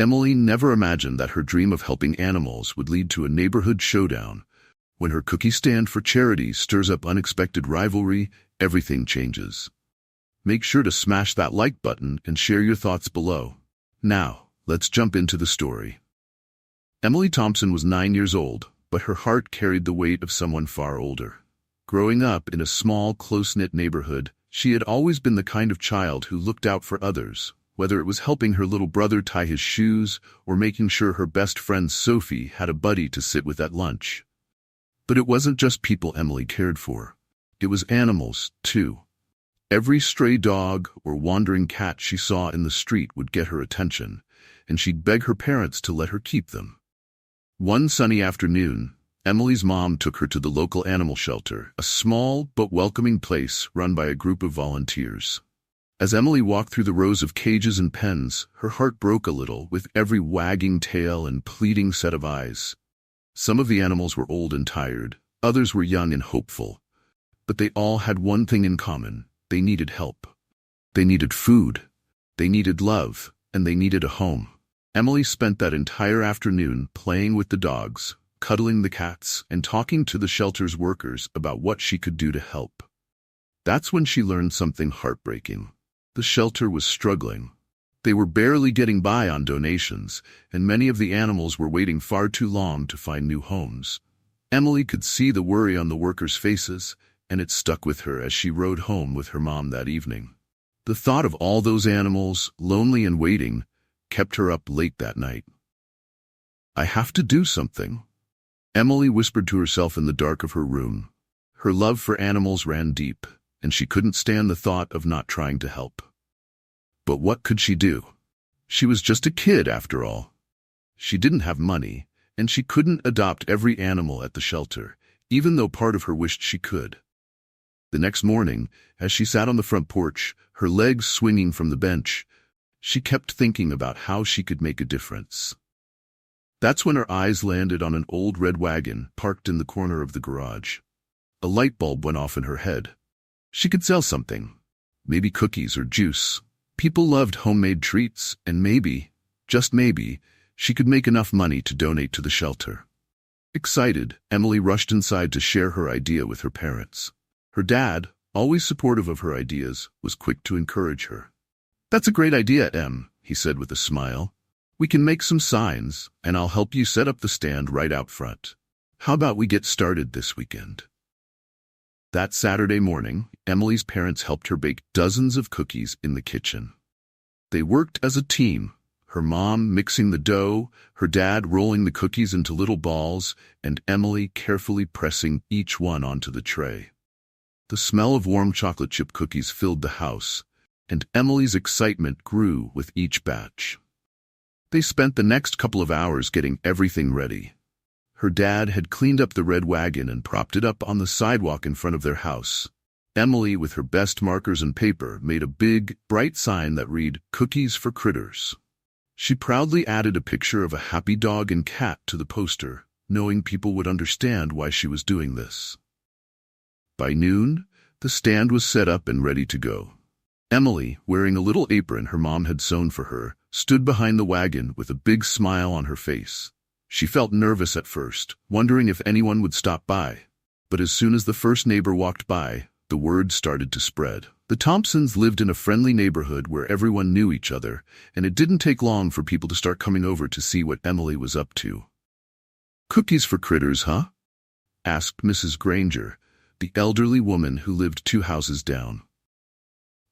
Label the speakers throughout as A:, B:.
A: Emily never imagined that her dream of helping animals would lead to a neighborhood showdown. When her cookie stand for charity stirs up unexpected rivalry, everything changes. Make sure to smash that like button and share your thoughts below. Now, let's jump into the story. Emily Thompson was 9 years old, but her heart carried the weight of someone far older. Growing up in a small, close-knit neighborhood, she had always been the kind of child who looked out for others, whether it was helping her little brother tie his shoes or making sure her best friend Sophie had a buddy to sit with at lunch. But it wasn't just people Emily cared for. It was animals, too. Every stray dog or wandering cat she saw in the street would get her attention, and she'd beg her parents to let her keep them. One sunny afternoon, Emily's mom took her to the local animal shelter, a small but welcoming place run by a group of volunteers. As Emily walked through the rows of cages and pens, her heart broke a little with every wagging tail and pleading set of eyes. Some of the animals were old and tired, others were young and hopeful. But they all had one thing in common: they needed help. They needed food, they needed love, and they needed a home. Emily spent that entire afternoon playing with the dogs, cuddling the cats, and talking to the shelter's workers about what she could do to help. That's when she learned something heartbreaking. The shelter was struggling. They were barely getting by on donations, and many of the animals were waiting far too long to find new homes. Emily could see the worry on the workers' faces, and it stuck with her as she rode home with her mom that evening. The thought of all those animals, lonely and waiting, kept her up late that night. "I have to do something," Emily whispered to herself in the dark of her room. Her love for animals ran deep, and she couldn't stand the thought of not trying to help. But what could she do? She was just a kid, after all. She didn't have money, and she couldn't adopt every animal at the shelter, even though part of her wished she could. The next morning, as she sat on the front porch, her legs swinging from the bench, she kept thinking about how she could make a difference. That's when her eyes landed on an old red wagon parked in the corner of the garage. A light bulb went off in her head. She could sell something. Maybe cookies or juice. People loved homemade treats, and maybe, just maybe, she could make enough money to donate to the shelter. Excited, Emily rushed inside to share her idea with her parents. Her dad, always supportive of her ideas, was quick to encourage her. "That's a great idea, Em," he said with a smile. "We can make some signs, and I'll help you set up the stand right out front. How about we get started this weekend?" That Saturday morning, Emily's parents helped her bake dozens of cookies in the kitchen. They worked as a team, her mom mixing the dough, her dad rolling the cookies into little balls, and Emily carefully pressing each one onto the tray. The smell of warm chocolate chip cookies filled the house, and Emily's excitement grew with each batch. They spent the next couple of hours getting everything ready. Her dad had cleaned up the red wagon and propped it up on the sidewalk in front of their house. Emily, with her best markers and paper, made a big, bright sign that read, "Cookies for Critters." She proudly added a picture of a happy dog and cat to the poster, knowing people would understand why she was doing this. By noon, the stand was set up and ready to go. Emily, wearing a little apron her mom had sewn for her, stood behind the wagon with a big smile on her face. She felt nervous at first, wondering if anyone would stop by. But as soon as the first neighbor walked by, the word started to spread. The Thompsons lived in a friendly neighborhood where everyone knew each other, and it didn't take long for people to start coming over to see what Emily was up to. "Cookies for critters, huh?" asked Mrs. Granger, the elderly woman who lived 2 houses down.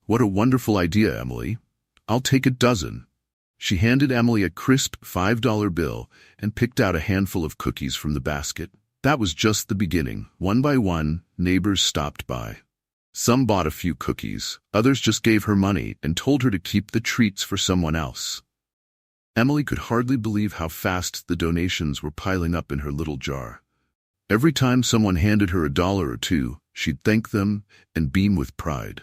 A: "What a wonderful idea, Emily. I'll take a dozen." She handed Emily a crisp $5 bill and picked out a handful of cookies from the basket. That was just the beginning. One by one, neighbors stopped by. Some bought a few cookies, others just gave her money and told her to keep the treats for someone else. Emily could hardly believe how fast the donations were piling up in her little jar. Every time someone handed her $1 or $2, she'd thank them and beam with pride.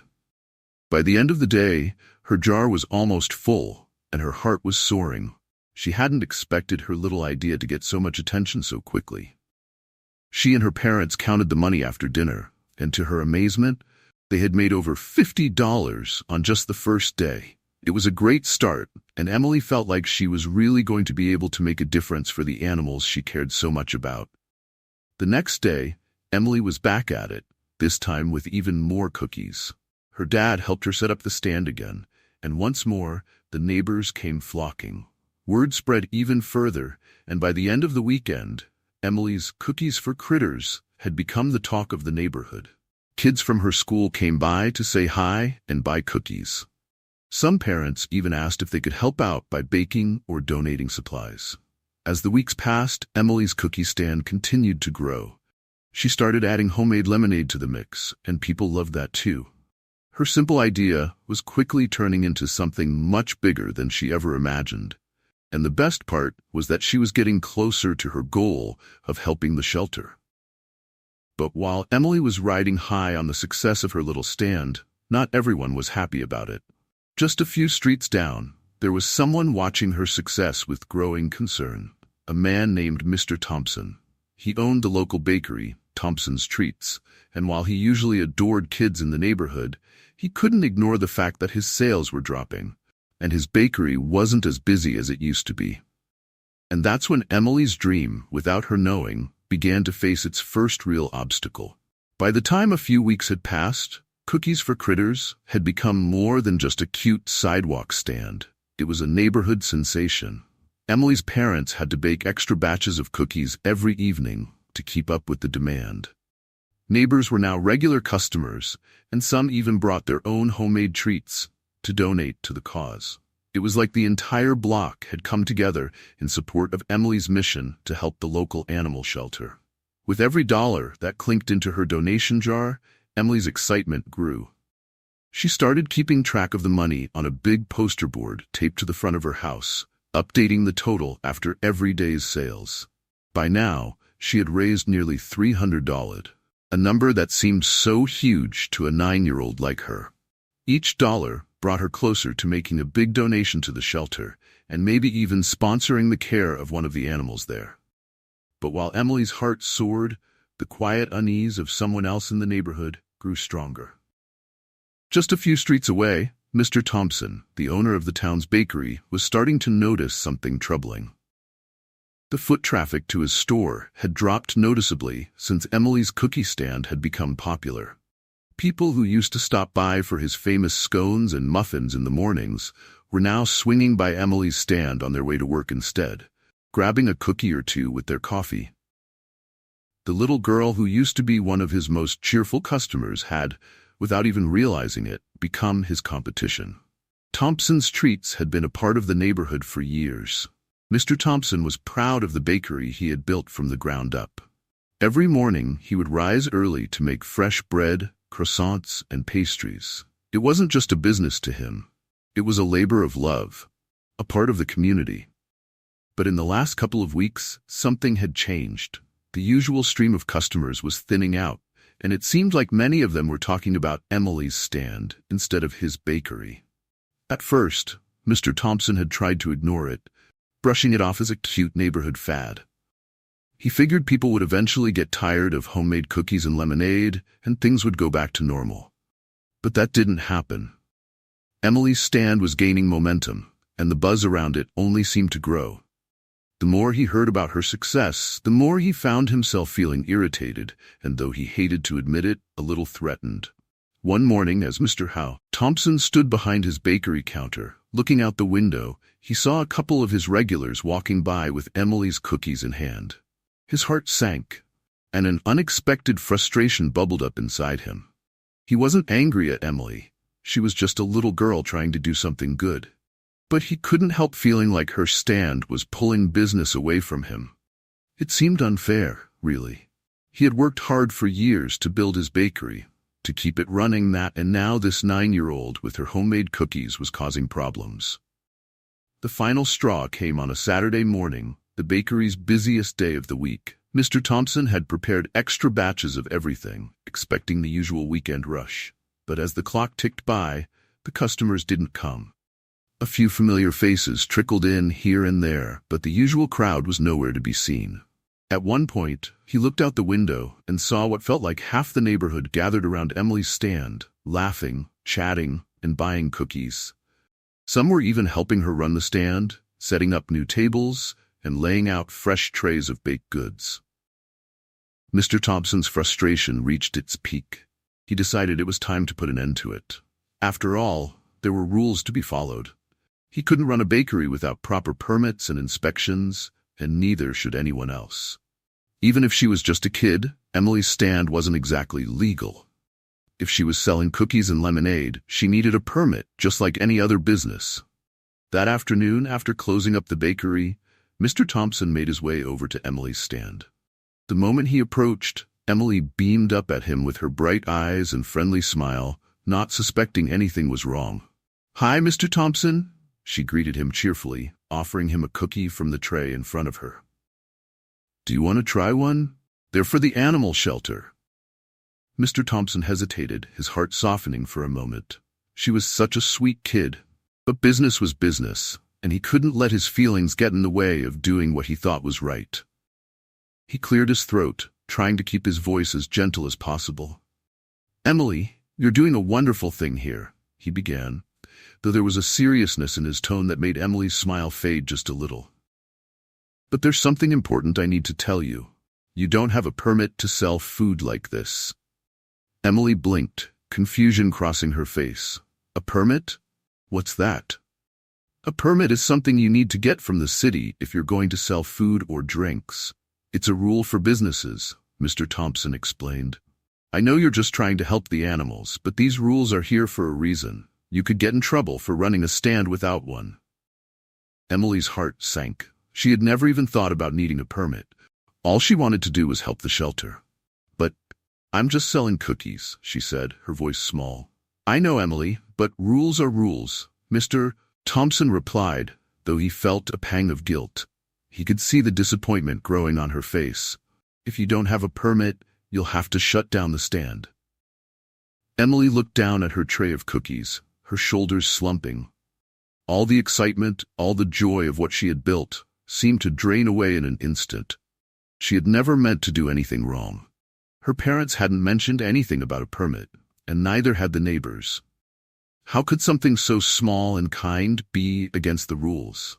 A: By the end of the day, her jar was almost full, and her heart was soaring. She hadn't expected her little idea to get so much attention so quickly. She and her parents counted the money after dinner, and to her amazement, they had made over $50 on just the first day. It was a great start, and Emily felt like she was really going to be able to make a difference for the animals she cared so much about. The next day, Emily was back at it, this time with even more cookies. Her dad helped her set up the stand again, and once more, the neighbors came flocking. Word spread even further, and by the end of the weekend, Emily's Cookies for Critters had become the talk of the neighborhood. Kids from her school came by to say hi and buy cookies. Some parents even asked if they could help out by baking or donating supplies. As the weeks passed, Emily's cookie stand continued to grow. She started adding homemade lemonade to the mix, and people loved that too. Her simple idea was quickly turning into something much bigger than she ever imagined. And the best part was that she was getting closer to her goal of helping the shelter. But while Emily was riding high on the success of her little stand, not everyone was happy about it. Just a few streets down, there was someone watching her success with growing concern. A man named Mr. Thompson. He owned the local bakery, Thompson's Treats, and while he usually adored kids in the neighborhood, he couldn't ignore the fact that his sales were dropping, and his bakery wasn't as busy as it used to be. And that's when Emily's dream, without her knowing, began to face its first real obstacle. By the time a few weeks had passed, Cookies for Critters had become more than just a cute sidewalk stand. It was a neighborhood sensation. Emily's parents had to bake extra batches of cookies every evening to keep up with the demand. Neighbors were now regular customers, and some even brought their own homemade treats to donate to the cause. It was like the entire block had come together in support of Emily's mission to help the local animal shelter. With every dollar that clinked into her donation jar, Emily's excitement grew. She started keeping track of the money on a big poster board taped to the front of her house, updating the total after every day's sales. By now, she had raised nearly $300, a number that seemed so huge to a 9-year-old like her. Each dollar brought her closer to making a big donation to the shelter, and maybe even sponsoring the care of one of the animals there. But while Emily's heart soared, the quiet unease of someone else in the neighborhood grew stronger. Just a few streets away, Mr. Thompson, the owner of the town's bakery, was starting to notice something troubling. The foot traffic to his store had dropped noticeably since Emily's cookie stand had become popular. People who used to stop by for his famous scones and muffins in the mornings were now swinging by Emily's stand on their way to work instead, grabbing a cookie or two with their coffee. The little girl who used to be one of his most cheerful customers had, without even realizing it, become his competition. Thompson's Treats had been a part of the neighborhood for years. Mr. Thompson was proud of the bakery he had built from the ground up. Every morning, he would rise early to make fresh bread, croissants, and pastries. It wasn't just a business to him. It was a labor of love, a part of the community. But in the last couple of weeks, something had changed. The usual stream of customers was thinning out, and it seemed like many of them were talking about Emily's stand instead of his bakery. At first, Mr. Thompson had tried to ignore it, brushing it off as a cute neighborhood fad. He figured people would eventually get tired of homemade cookies and lemonade, and things would go back to normal. But that didn't happen. Emily's stand was gaining momentum, and the buzz around it only seemed to grow. The more he heard about her success, the more he found himself feeling irritated, and though he hated to admit it, a little threatened. One morning, as Mr. Thompson stood behind his bakery counter, looking out the window, he saw a couple of his regulars walking by with Emily's cookies in hand. His heart sank, and an unexpected frustration bubbled up inside him. He wasn't angry at Emily. She was just a little girl trying to do something good. But he couldn't help feeling like her stand was pulling business away from him. It seemed unfair, really. He had worked hard for years to build his bakery, to keep it running and now this 9-year-old with her homemade cookies was causing problems. The final straw came on a Saturday morning, the bakery's busiest day of the week. Mr. Thompson had prepared extra batches of everything, expecting the usual weekend rush. But as the clock ticked by, the customers didn't come. A few familiar faces trickled in here and there, but the usual crowd was nowhere to be seen. At one point, he looked out the window and saw what felt like half the neighborhood gathered around Emily's stand, laughing, chatting, and buying cookies. Some were even helping her run the stand, setting up new tables, and laying out fresh trays of baked goods. Mr. Thompson's frustration reached its peak. He decided it was time to put an end to it. After all, there were rules to be followed. He couldn't run a bakery without proper permits and inspections, and neither should anyone else. Even if she was just a kid, Emily's stand wasn't exactly legal. If she was selling cookies and lemonade, she needed a permit, just like any other business. That afternoon, after closing up the bakery, Mr. Thompson made his way over to Emily's stand. The moment he approached, Emily beamed up at him with her bright eyes and friendly smile, not suspecting anything was wrong. "Hi, Mr. Thompson," she greeted him cheerfully, offering him a cookie from the tray in front of her. "Do you want to try one? They're for the animal shelter." Mr. Thompson hesitated, his heart softening for a moment. She was such a sweet kid, but business was business, and he couldn't let his feelings get in the way of doing what he thought was right. He cleared his throat, trying to keep his voice as gentle as possible. "Emily, you're doing a wonderful thing here," he began, though there was a seriousness in his tone that made Emily's smile fade just a little. "But there's something important I need to tell you. You don't have a permit to sell food like this." Emily blinked, confusion crossing her face. "A permit? What's that?" "A permit is something you need to get from the city if you're going to sell food or drinks. It's a rule for businesses," Mr. Thompson explained. "I know you're just trying to help the animals, but these rules are here for a reason. You could get in trouble for running a stand without one." Emily's heart sank. She had never even thought about needing a permit. All she wanted to do was help the shelter. "But I'm just selling cookies," she said, her voice small. "I know, Emily, but rules are rules," Mr. Thompson replied, though he felt a pang of guilt. He could see the disappointment growing on her face. "If you don't have a permit, you'll have to shut down the stand." Emily looked down at her tray of cookies, her shoulders slumping. All the excitement, all the joy of what she had built, seemed to drain away in an instant. She had never meant to do anything wrong. Her parents hadn't mentioned anything about a permit, and neither had the neighbors. How could something so small and kind be against the rules?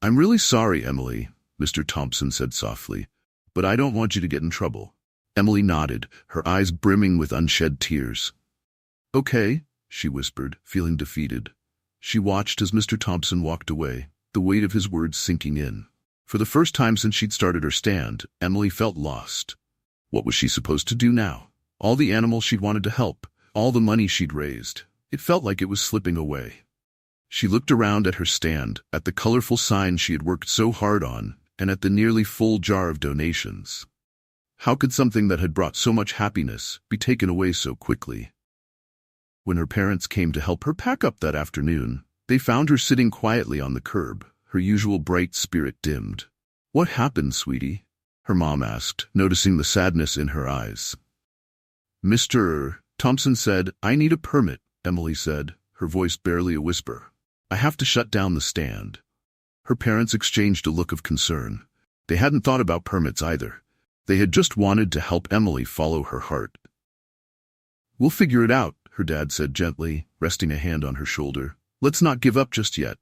A: "I'm really sorry, Emily," Mr. Thompson said softly, "but I don't want you to get in trouble." Emily nodded, her eyes brimming with unshed tears. "Okay," she whispered, feeling defeated. She watched as Mr. Thompson walked away, the weight of his words sinking in. For the first time since she'd started her stand, Emily felt lost. What was she supposed to do now? All the animals she'd wanted to help, all the money she'd raised, it felt like it was slipping away. She looked around at her stand, at the colorful signs she had worked so hard on, and at the nearly full jar of donations. How could something that had brought so much happiness be taken away so quickly? When her parents came to help her pack up that afternoon, they found her sitting quietly on the curb, her usual bright spirit dimmed. "What happened, sweetie?" her mom asked, noticing the sadness in her eyes. "Mr. Thompson said, I need a permit," Emily said, her voice barely a whisper. "I have to shut down the stand." Her parents exchanged a look of concern. They hadn't thought about permits either. They had just wanted to help Emily follow her heart. "We'll figure it out," her dad said gently, resting a hand on her shoulder. "Let's not give up just yet."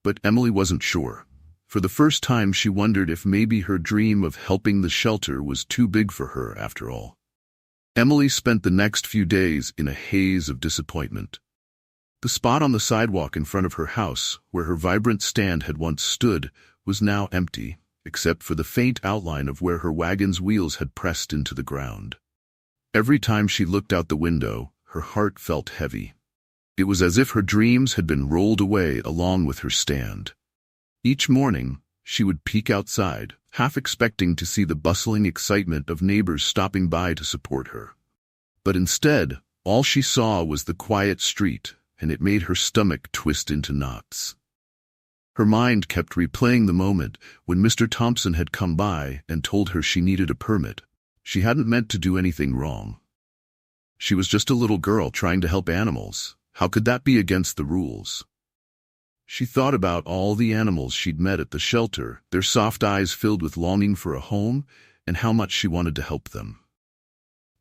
A: But Emily wasn't sure. For the first time, she wondered if maybe her dream of helping the shelter was too big for her after all. Emily spent the next few days in a haze of disappointment. The spot on the sidewalk in front of her house, where her vibrant stand had once stood, was now empty, except for the faint outline of where her wagon's wheels had pressed into the ground. Every time she looked out the window, her heart felt heavy. It was as if her dreams had been rolled away along with her stand. Each morning, she would peek outside, half expecting to see the bustling excitement of neighbors stopping by to support her. But instead, all she saw was the quiet street, and it made her stomach twist into knots. Her mind kept replaying the moment when Mr. Thompson had come by and told her she needed a permit. She hadn't meant to do anything wrong. She was just a little girl trying to help animals. How could that be against the rules? She thought about all the animals she'd met at the shelter, their soft eyes filled with longing for a home, and how much she wanted to help them.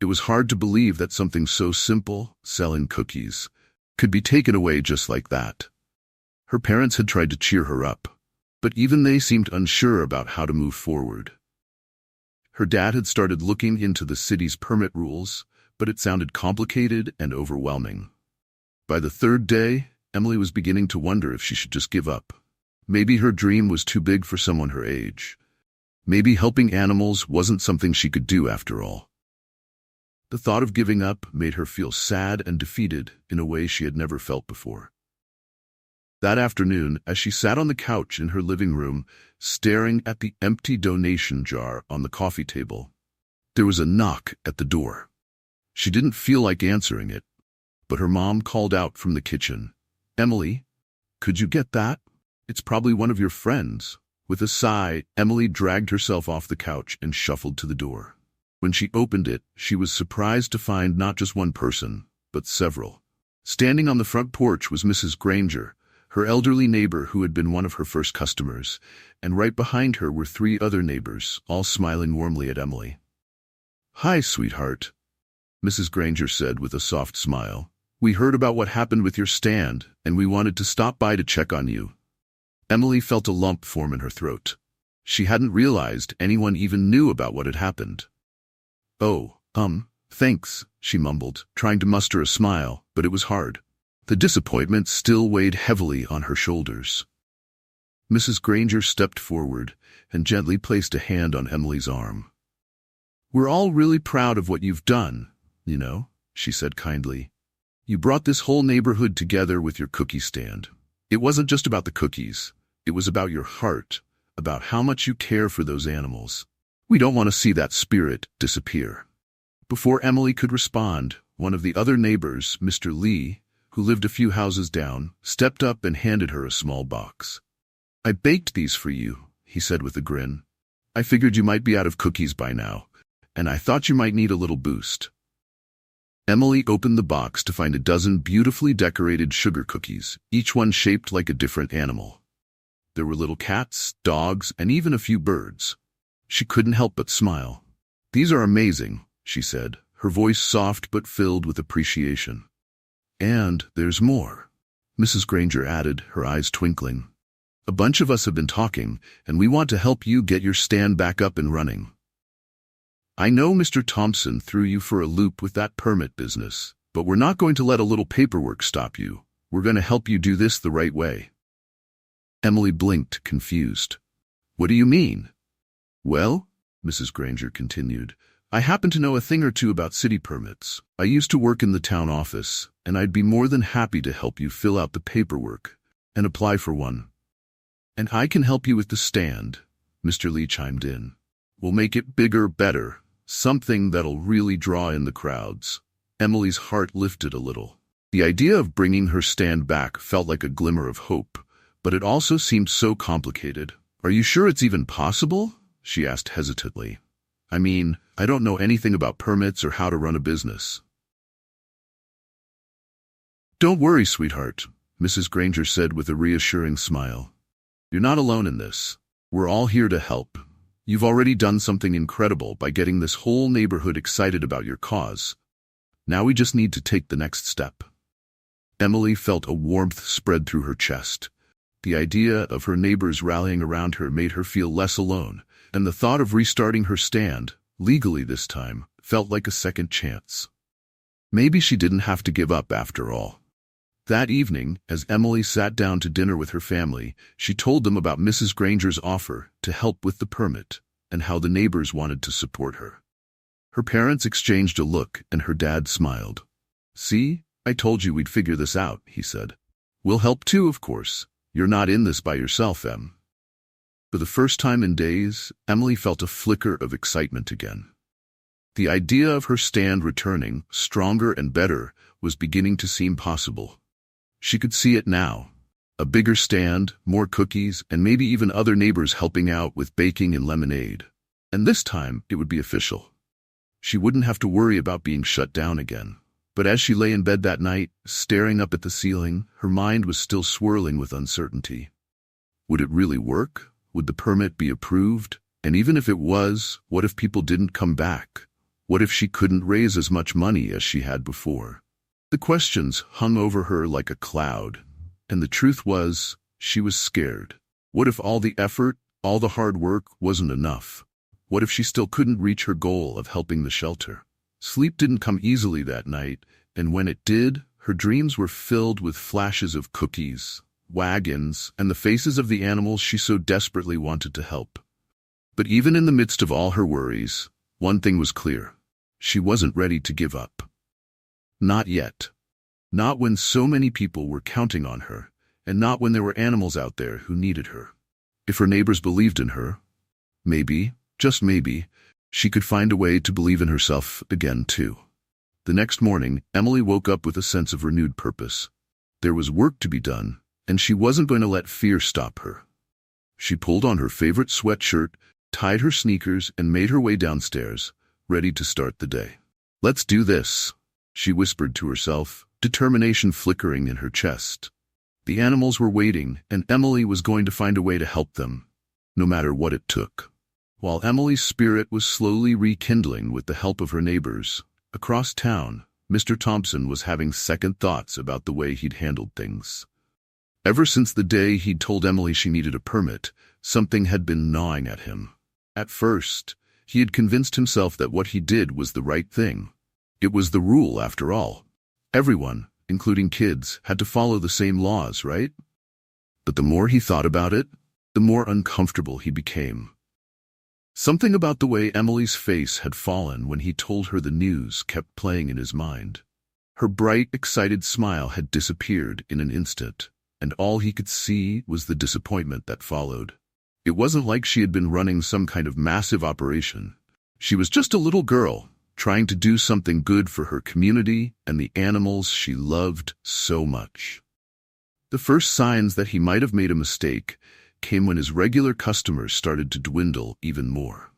A: It was hard to believe that something so simple, selling cookies, could be taken away just like that. Her parents had tried to cheer her up, but even they seemed unsure about how to move forward. Her dad had started looking into the city's permit rules, but it sounded complicated and overwhelming. By the third day, Emily was beginning to wonder if she should just give up. Maybe her dream was too big for someone her age. Maybe helping animals wasn't something she could do after all. The thought of giving up made her feel sad and defeated in a way she had never felt before. That afternoon, as she sat on the couch in her living room, staring at the empty donation jar on the coffee table, there was a knock at the door. She didn't feel like answering it, but her mom called out from the kitchen, "Emily, could you get that? It's probably one of your friends." With a sigh, Emily dragged herself off the couch and shuffled to the door. When she opened it, she was surprised to find not just one person, but several. Standing on the front porch was Mrs. Granger, her elderly neighbor who had been one of her first customers, and right behind her were 3 other neighbors, all smiling warmly at Emily. "Hi, sweetheart," Mrs. Granger said with a soft smile. "We heard about what happened with your stand, and we wanted to stop by to check on you." Emily felt a lump form in her throat. She hadn't realized anyone even knew about what had happened. "Oh, thanks," she mumbled, trying to muster a smile, but it was hard. The disappointment still weighed heavily on her shoulders. Mrs. Granger stepped forward and gently placed a hand on Emily's arm. "We're all really proud of what you've done, you know," she said kindly. "You brought this whole neighborhood together with your cookie stand. It wasn't just about the cookies. It was about your heart, about how much you care for those animals. We don't want to see that spirit disappear." Before Emily could respond, one of the other neighbors, Mr. Lee, who lived a few houses down, stepped up and handed her a small box. "I baked these for you," he said with a grin. "I figured you might be out of cookies by now, and I thought you might need a little boost." Emily opened the box to find a dozen beautifully decorated sugar cookies, each one shaped like a different animal. There were little cats, dogs, and even a few birds. She couldn't help but smile. "These are amazing," she said, her voice soft but filled with appreciation. "And there's more," Mrs. Granger added, her eyes twinkling. "A bunch of us have been talking, and we want to help you get your stand back up and running. I know Mr. Thompson threw you for a loop with that permit business, but we're not going to let a little paperwork stop you. We're going to help you do this the right way." Emily blinked, confused. "What do you mean?" "Well," Mrs. Granger continued, "I happen to know a thing or two about city permits. I used to work in the town office, and I'd be more than happy to help you fill out the paperwork and apply for one." "And I can help you with the stand," Mr. Lee chimed in. "We'll make it bigger, better, something that'll really draw in the crowds." Emily's heart lifted a little. The idea of bringing her stand back felt like a glimmer of hope, but it also seemed so complicated. "Are you sure it's even possible?" she asked hesitantly. "I mean, I don't know anything about permits or how to run a business." "Don't worry, sweetheart," Mrs. Granger said with a reassuring smile. "You're not alone in this. We're all here to help. You've already done something incredible by getting this whole neighborhood excited about your cause. Now we just need to take the next step." Emily felt a warmth spread through her chest. The idea of her neighbors rallying around her made her feel less alone, and the thought of restarting her stand, legally this time, felt like a second chance. Maybe she didn't have to give up after all. That evening, as Emily sat down to dinner with her family, she told them about Mrs. Granger's offer to help with the permit and how the neighbors wanted to support her. Her parents exchanged a look, and her dad smiled. "See, I told you we'd figure this out," he said. "We'll help too, of course. You're not in this by yourself, Em." For the first time in days, Emily felt a flicker of excitement again. The idea of her stand returning, stronger and better, was beginning to seem possible. She could see it now. A bigger stand, more cookies, and maybe even other neighbors helping out with baking and lemonade. And this time, it would be official. She wouldn't have to worry about being shut down again. But as she lay in bed that night, staring up at the ceiling, her mind was still swirling with uncertainty. Would it really work? Would the permit be approved? And even if it was, what if people didn't come back? What if she couldn't raise as much money as she had before? The questions hung over her like a cloud, and the truth was, she was scared. What if all the effort, all the hard work wasn't enough? What if she still couldn't reach her goal of helping the shelter? Sleep didn't come easily that night, and when it did, her dreams were filled with flashes of cookies, wagons, and the faces of the animals she so desperately wanted to help. But even in the midst of all her worries, one thing was clear. She wasn't ready to give up. Not yet. Not when so many people were counting on her, and not when there were animals out there who needed her. If her neighbors believed in her, maybe, just maybe, she could find a way to believe in herself again too. The next morning, Emily woke up with a sense of renewed purpose. There was work to be done, and she wasn't going to let fear stop her. She pulled on her favorite sweatshirt, tied her sneakers, and made her way downstairs, ready to start the day. "Let's do this," she whispered to herself, determination flickering in her chest. The animals were waiting, and Emily was going to find a way to help them, no matter what it took. While Emily's spirit was slowly rekindling with the help of her neighbors, across town, Mr. Thompson was having second thoughts about the way he'd handled things. Ever since the day he'd told Emily she needed a permit, something had been gnawing at him. At first, he had convinced himself that what he did was the right thing. It was the rule, after all. Everyone, including kids, had to follow the same laws, right? But the more he thought about it, the more uncomfortable he became. Something about the way Emily's face had fallen when he told her the news kept playing in his mind. Her bright, excited smile had disappeared in an instant, and all he could see was the disappointment that followed. It wasn't like she had been running some kind of massive operation. She was just a little girl, trying to do something good for her community and the animals she loved so much. The first signs that he might have made a mistake came when his regular customers started to dwindle even more.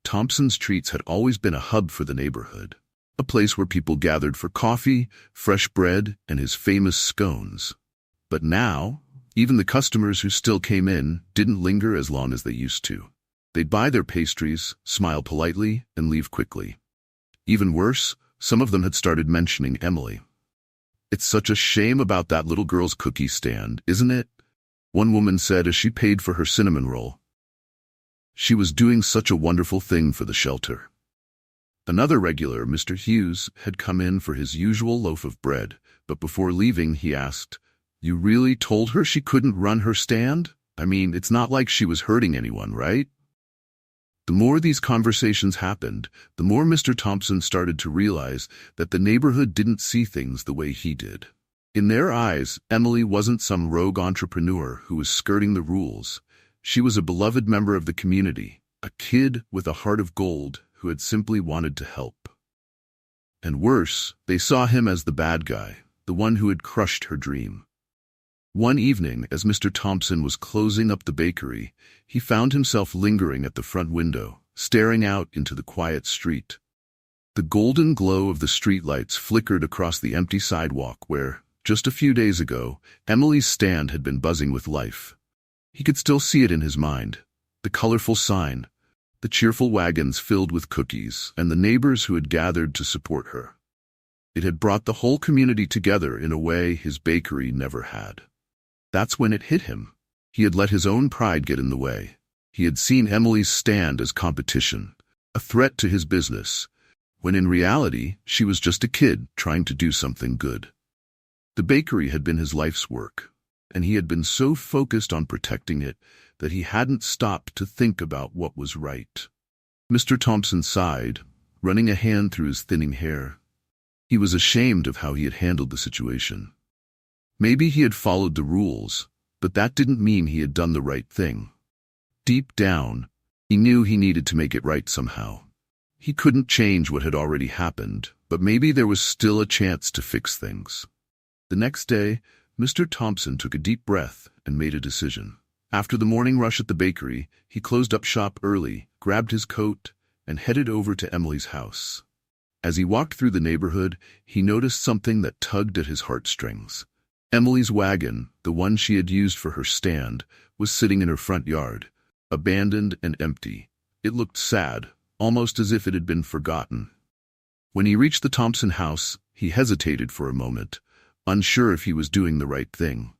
A: Thompson's Treats had always been a hub for the neighborhood, a place where people gathered for coffee, fresh bread, and his famous scones. But now, even the customers who still came in didn't linger as long as they used to. They'd buy their pastries, smile politely, and leave quickly. Even worse, some of them had started mentioning Emily. "It's such a shame about that little girl's cookie stand, isn't it?" one woman said as she paid for her cinnamon roll. "She was doing such a wonderful thing for the shelter." Another regular, Mr. Hughes, had come in for his usual loaf of bread, but before leaving he asked, "You really told her she couldn't run her stand? I mean, it's not like she was hurting anyone, right?" The more these conversations happened, the more Mr. Thompson started to realize that the neighborhood didn't see things the way he did. In their eyes, Emily wasn't some rogue entrepreneur who was skirting the rules. She was a beloved member of the community, a kid with a heart of gold who had simply wanted to help. And worse, they saw him as the bad guy, the one who had crushed her dream. One evening, as Mr. Thompson was closing up the bakery, he found himself lingering at the front window, staring out into the quiet street. The golden glow of the streetlights flickered across the empty sidewalk where, just a few days ago, Emily's stand had been buzzing with life. He could still see it in his mind, the colorful sign, the cheerful wagons filled with cookies, and the neighbors who had gathered to support her. It had brought the whole community together in a way his bakery never had. That's when it hit him. He had let his own pride get in the way. He had seen Emily's stand as competition, a threat to his business, when in reality she was just a kid trying to do something good. The bakery had been his life's work, and he had been so focused on protecting it that he hadn't stopped to think about what was right. Mr. Thompson sighed, running a hand through his thinning hair. He was ashamed of how he had handled the situation. Maybe he had followed the rules, but that didn't mean he had done the right thing. Deep down, he knew he needed to make it right somehow. He couldn't change what had already happened, but maybe there was still a chance to fix things. The next day, Mr. Thompson took a deep breath and made a decision. After the morning rush at the bakery, he closed up shop early, grabbed his coat, and headed over to Emily's house. As he walked through the neighborhood, he noticed something that tugged at his heartstrings. Emily's wagon, the one she had used for her stand, was sitting in her front yard, abandoned and empty. It looked sad, almost as if it had been forgotten. When he reached the Thompson house, He hesitated for a moment, unsure if he was doing the right thing.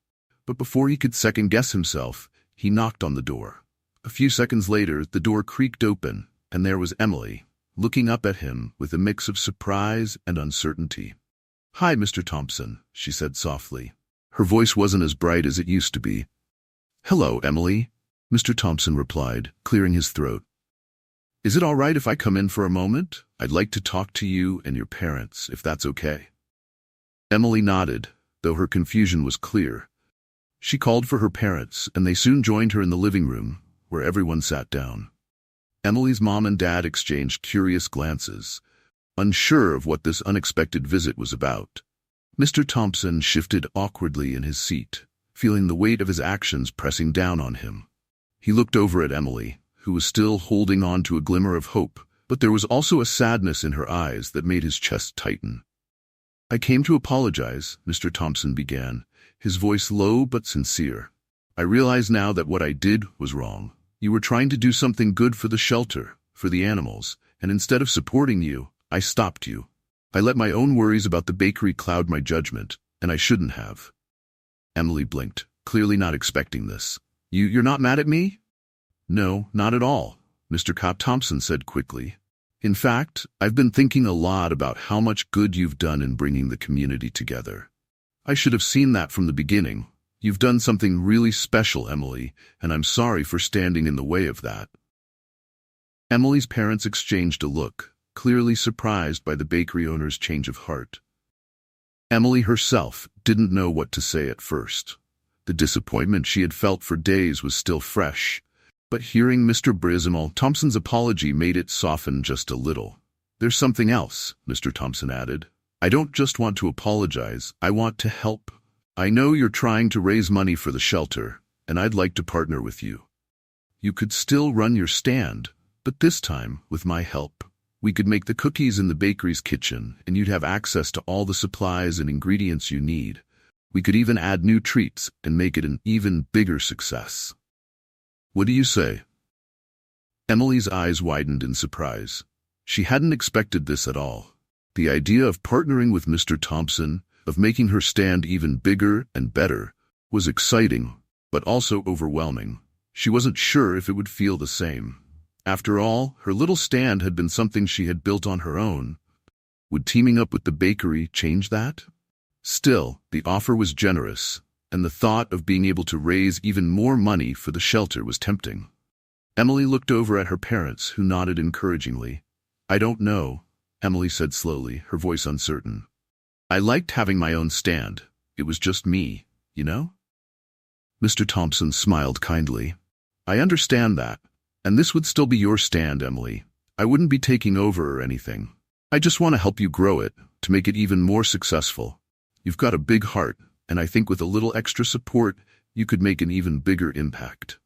A: But before he could second-guess himself, he knocked on the door. A few seconds later, the door creaked open, and there was Emily, looking up at him with a mix of surprise and uncertainty. "Hi, Mr. Thompson," she said softly. Her voice wasn't as bright as it used to be. "Hello, Emily," Mr. Thompson replied, clearing his throat. "Is it all right if I come in for a moment? I'd like to talk to you and your parents, if that's okay." Emily nodded, though her confusion was clear. She called for her parents, and they soon joined her in the living room, where everyone sat down. Emily's mom and dad exchanged curious glances, unsure of what this unexpected visit was about. Mr. Thompson shifted awkwardly in his seat, feeling the weight of his actions pressing down on him. He looked over at Emily, who was still holding on to a glimmer of hope, but there was also a sadness in her eyes that made his chest tighten. "I came to apologize," Mr. Thompson began, his voice low but sincere. "I realize now that what I did was wrong. You were trying to do something good for the shelter, for the animals, and instead of supporting you, I stopped you. I let my own worries about the bakery cloud my judgment, and I shouldn't have." Emily blinked, clearly not expecting this. You're not mad at me?" "No, not at all," Mr. Thompson said quickly. "In fact, I've been thinking a lot about how much good you've done in bringing the community together. I should have seen that from the beginning. You've done something really special, Emily, and I'm sorry for standing in the way of that." Emily's parents exchanged a look, clearly surprised by the bakery owner's change of heart. Emily herself didn't know what to say at first. The disappointment she had felt for days was still fresh, but hearing Mr. Thompson's apology made it soften just a little. "There's something else," Mr. Thompson added. "I don't just want to apologize, I want to help. I know you're trying to raise money for the shelter, and I'd like to partner with you. You could still run your stand, but this time, with my help, we could make the cookies in the bakery's kitchen, and you'd have access to all the supplies and ingredients you need. We could even add new treats and make it an even bigger success. What do you say?" Emily's eyes widened in surprise. She hadn't expected this at all. The idea of partnering with Mr. Thompson, of making her stand even bigger and better, was exciting, but also overwhelming. She wasn't sure if it would feel the same. After all, her little stand had been something she had built on her own. Would teaming up with the bakery change that? Still, the offer was generous, and the thought of being able to raise even more money for the shelter was tempting. Emily looked over at her parents, who nodded encouragingly. "I don't know," Emily said slowly, her voice uncertain. "I liked having my own stand. It was just me, you know?" Mr. Thompson smiled kindly. "I understand that. And this would still be your stand, Emily. I wouldn't be taking over or anything. I just want to help you grow it, to make it even more successful. You've got a big heart, and I think with a little extra support, you could make an even bigger impact."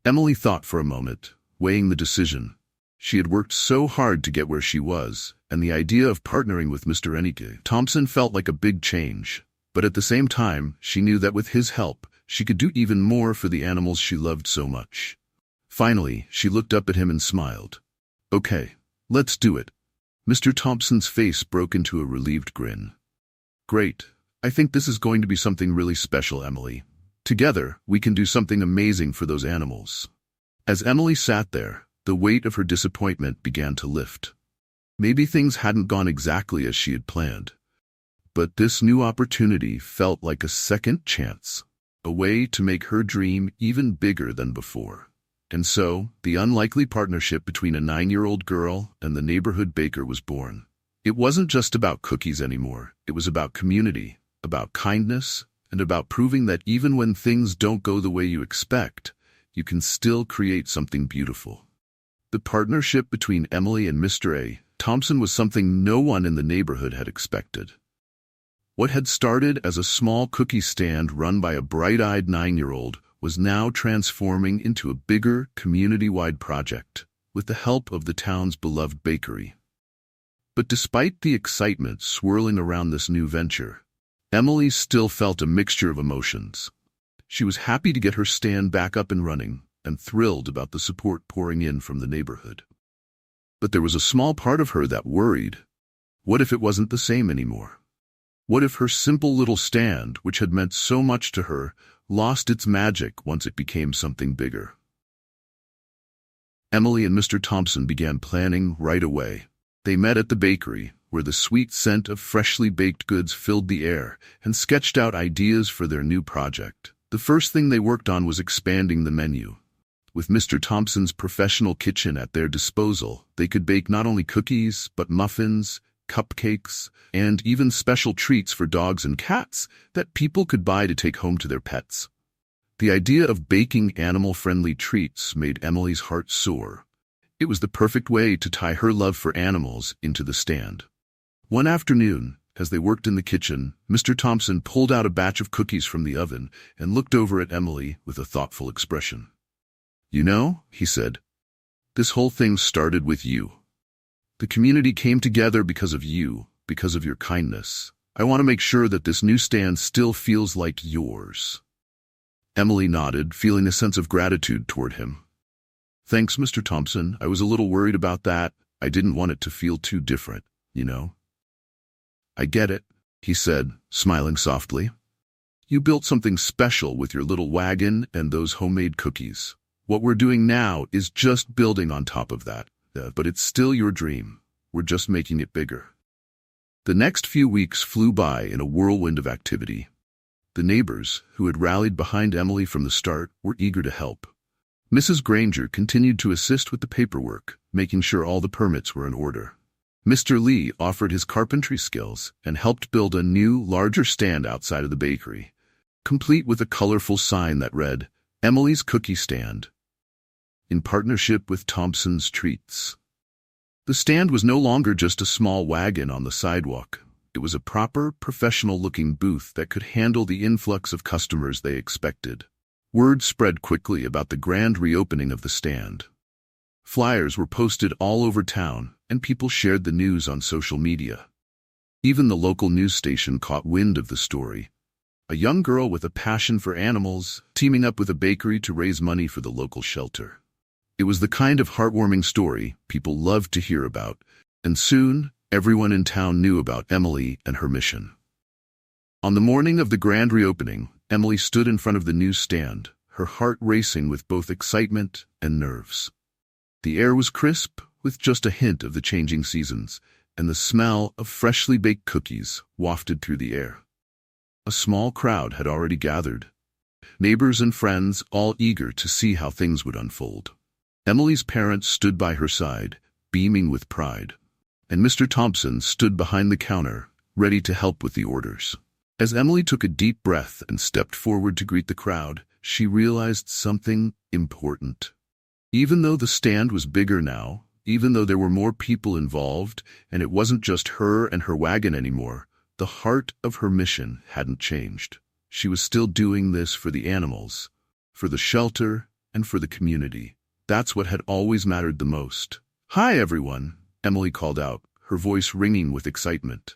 A: Emily thought for a moment, weighing the decision. She had worked so hard to get where she was, and the idea of partnering with Mr. Thompson felt like a big change. But at the same time, she knew that with his help, she could do even more for the animals she loved so much. Finally, she looked up at him and smiled. "Okay, let's do it." Mr. Thompson's face broke into a relieved grin. "Great. I think this is going to be something really special, Emily. Together, we can do something amazing for those animals." As Emily sat there, the weight of her disappointment began to lift. Maybe things hadn't gone exactly as she had planned. But this new opportunity felt like a second chance, a way to make her dream even bigger than before. And so, the unlikely partnership between a 9-year-old girl and the neighborhood baker was born. It wasn't just about cookies anymore. It was about community, about kindness, and about proving that even when things don't go the way you expect, you can still create something beautiful. The partnership between Emily and Mr. Thompson was something no one in the neighborhood had expected. What had started as a small cookie stand run by a bright-eyed 9-year-old was now transforming into a bigger, community-wide project, with the help of the town's beloved bakery. But despite the excitement swirling around this new venture, Emily still felt a mixture of emotions. She was happy to get her stand back up and running, and thrilled about the support pouring in from the neighborhood. But there was a small part of her that worried. What if it wasn't the same anymore? What if her simple little stand, which had meant so much to her, lost its magic once it became something bigger? Emily and Mr. Thompson began planning right away. They met at the bakery, where the sweet scent of freshly baked goods filled the air, and sketched out ideas for their new project. The first thing they worked on was expanding the menu. With Mr. Thompson's professional kitchen at their disposal, they could bake not only cookies, but muffins, cupcakes, and even special treats for dogs and cats that people could buy to take home to their pets. The idea of baking animal-friendly treats made Emily's heart soar. It was the perfect way to tie her love for animals into the stand. One afternoon, as they worked in the kitchen, Mr. Thompson pulled out a batch of cookies from the oven and looked over at Emily with a thoughtful expression. "You know," he said, "this whole thing started with you. The community came together because of you, because of your kindness. I want to make sure that this new stand still feels like yours." Emily nodded, feeling a sense of gratitude toward him. "Thanks, Mr. Thompson. I was a little worried about that. I didn't want it to feel too different, you know." "I get it," he said, smiling softly. "You built something special with your little wagon and those homemade cookies. What we're doing now is just building on top of that. But it's still your dream. We're just making it bigger." The next few weeks flew by in a whirlwind of activity. The neighbors, who had rallied behind Emily from the start, were eager to help. Mrs. Granger continued to assist with the paperwork, making sure all the permits were in order. Mr. Lee offered his carpentry skills and helped build a new, larger stand outside of the bakery, complete with a colorful sign that read, "Emily's Cookie Stand," in partnership with Thompson's Treats. The stand was no longer just a small wagon on the sidewalk. It was a proper, professional-looking booth that could handle the influx of customers they expected. Word spread quickly about the grand reopening of the stand. Flyers were posted all over town, and people shared the news on social media. Even the local news station caught wind of the story. A young girl with a passion for animals, teaming up with a bakery to raise money for the local shelter. It was the kind of heartwarming story people loved to hear about, and soon, everyone in town knew about Emily and her mission. On the morning of the grand reopening, Emily stood in front of the news stand, her heart racing with both excitement and nerves. The air was crisp, with just a hint of the changing seasons, and the smell of freshly baked cookies wafted through the air. A small crowd had already gathered, neighbors and friends all eager to see how things would unfold. Emily's parents stood by her side, beaming with pride, and Mr. Thompson stood behind the counter, ready to help with the orders. As Emily took a deep breath and stepped forward to greet the crowd, she realized something important. Even though the stand was bigger now, even though there were more people involved, and it wasn't just her and her wagon anymore, the heart of her mission hadn't changed. She was still doing this for the animals, for the shelter, and for the community. That's what had always mattered the most. "Hi, everyone," Emily called out, her voice ringing with excitement.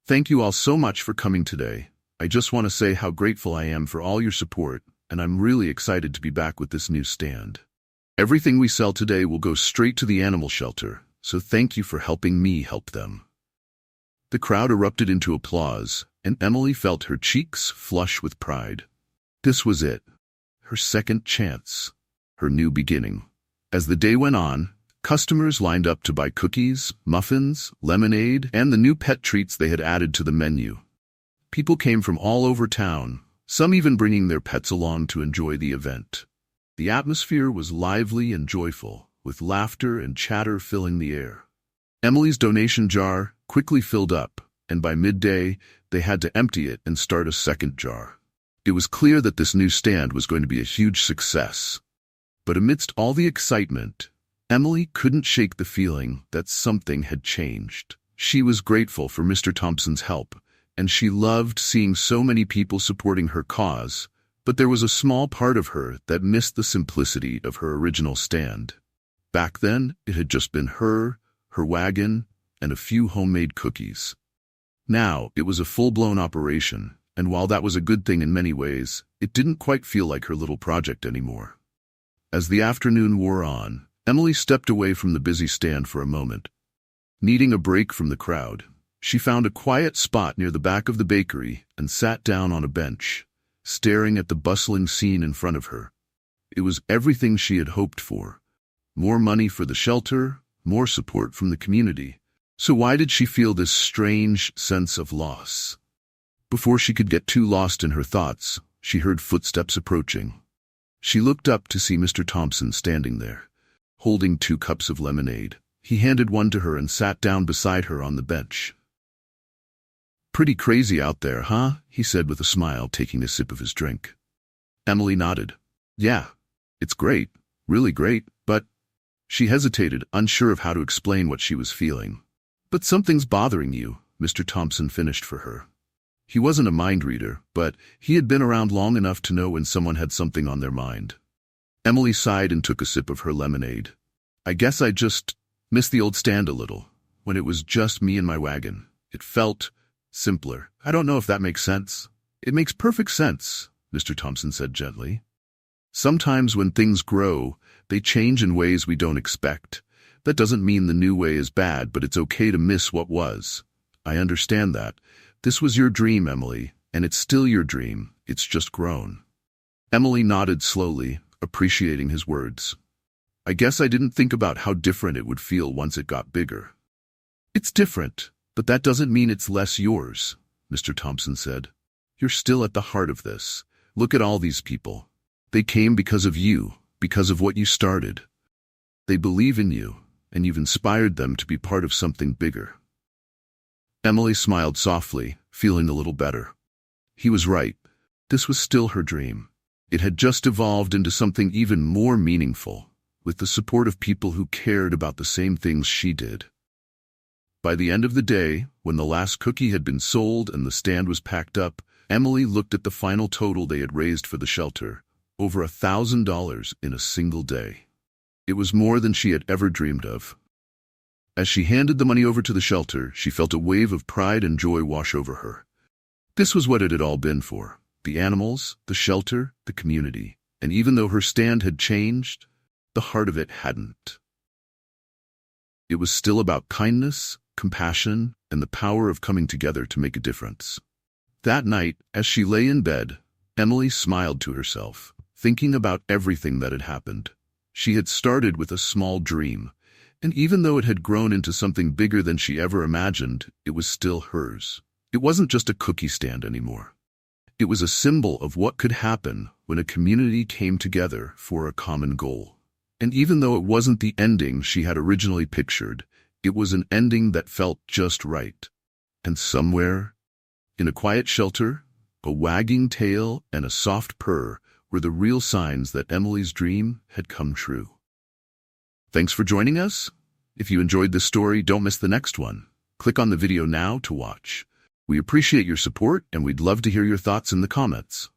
A: "Thank you all so much for coming today. I just want to say how grateful I am for all your support, and I'm really excited to be back with this new stand. Everything we sell today will go straight to the animal shelter, so thank you for helping me help them." The crowd erupted into applause, and Emily felt her cheeks flush with pride. This was it, her second chance, her new beginning. As the day went on, customers lined up to buy cookies, muffins, lemonade, and the new pet treats they had added to the menu. People came from all over town, some even bringing their pets along to enjoy the event. The atmosphere was lively and joyful, with laughter and chatter filling the air. Emily's donation jar quickly filled up, and by midday, they had to empty it and start a second jar. It was clear that this new stand was going to be a huge success. But amidst all the excitement, Emily couldn't shake the feeling that something had changed. She was grateful for Mr. Thompson's help, and she loved seeing so many people supporting her cause, but there was a small part of her that missed the simplicity of her original stand. Back then, it had just been her wagon, and a few homemade cookies. Now, it was a full-blown operation, and while that was a good thing in many ways, it didn't quite feel like her little project anymore. As the afternoon wore on, Emily stepped away from the busy stand for a moment. Needing a break from the crowd, she found a quiet spot near the back of the bakery and sat down on a bench, staring at the bustling scene in front of her. It was everything she had hoped for. More money for the shelter, more support from the community. So why did she feel this strange sense of loss? Before she could get too lost in her thoughts, she heard footsteps approaching. She looked up to see Mr. Thompson standing there, holding 2 cups of lemonade. He handed one to her and sat down beside her on the bench. "Pretty crazy out there, huh?" he said with a smile, taking a sip of his drink. Emily nodded. "Yeah, it's great, really great, but..." She hesitated, unsure of how to explain what she was feeling. "But something's bothering you," Mr. Thompson finished for her. He wasn't a mind reader, but he had been around long enough to know when someone had something on their mind. Emily sighed and took a sip of her lemonade. "I guess I just miss the old stand a little, when it was just me and my wagon. It felt simpler. I don't know if that makes sense." "It makes perfect sense," Mr. Thompson said gently. "Sometimes when things grow, they change in ways we don't expect. That doesn't mean the new way is bad, but it's okay to miss what was. I understand that. This was your dream, Emily, and it's still your dream. It's just grown." Emily nodded slowly, appreciating his words. "I guess I didn't think about how different it would feel once it got bigger." "It's different, but that doesn't mean it's less yours," Mr. Thompson said. "You're still at the heart of this. Look at all these people. They came because of you, because of what you started. They believe in you, and you've inspired them to be part of something bigger." Emily smiled softly, feeling a little better. He was right. This was still her dream. It had just evolved into something even more meaningful, with the support of people who cared about the same things she did. By the end of the day, when the last cookie had been sold and the stand was packed up, Emily looked at the final total they had raised for the shelter, over $1,000 in a single day. It was more than she had ever dreamed of. As she handed the money over to the shelter, she felt a wave of pride and joy wash over her. This was what it had all been for: the animals, the shelter, the community. And even though her stand had changed, the heart of it hadn't. It was still about kindness, compassion, and the power of coming together to make a difference. That night, as she lay in bed, Emily smiled to herself, thinking about everything that had happened. She had started with a small dream, and even though it had grown into something bigger than she ever imagined, it was still hers. It wasn't just a cookie stand anymore. It was a symbol of what could happen when a community came together for a common goal. And even though it wasn't the ending she had originally pictured, it was an ending that felt just right. And somewhere, in a quiet shelter, a wagging tail and a soft purr were the real signs that Emily's dream had come true. Thanks for joining us. If you enjoyed this story, don't miss the next one. Click on the video now to watch. We appreciate your support, and we'd love to hear your thoughts in the comments.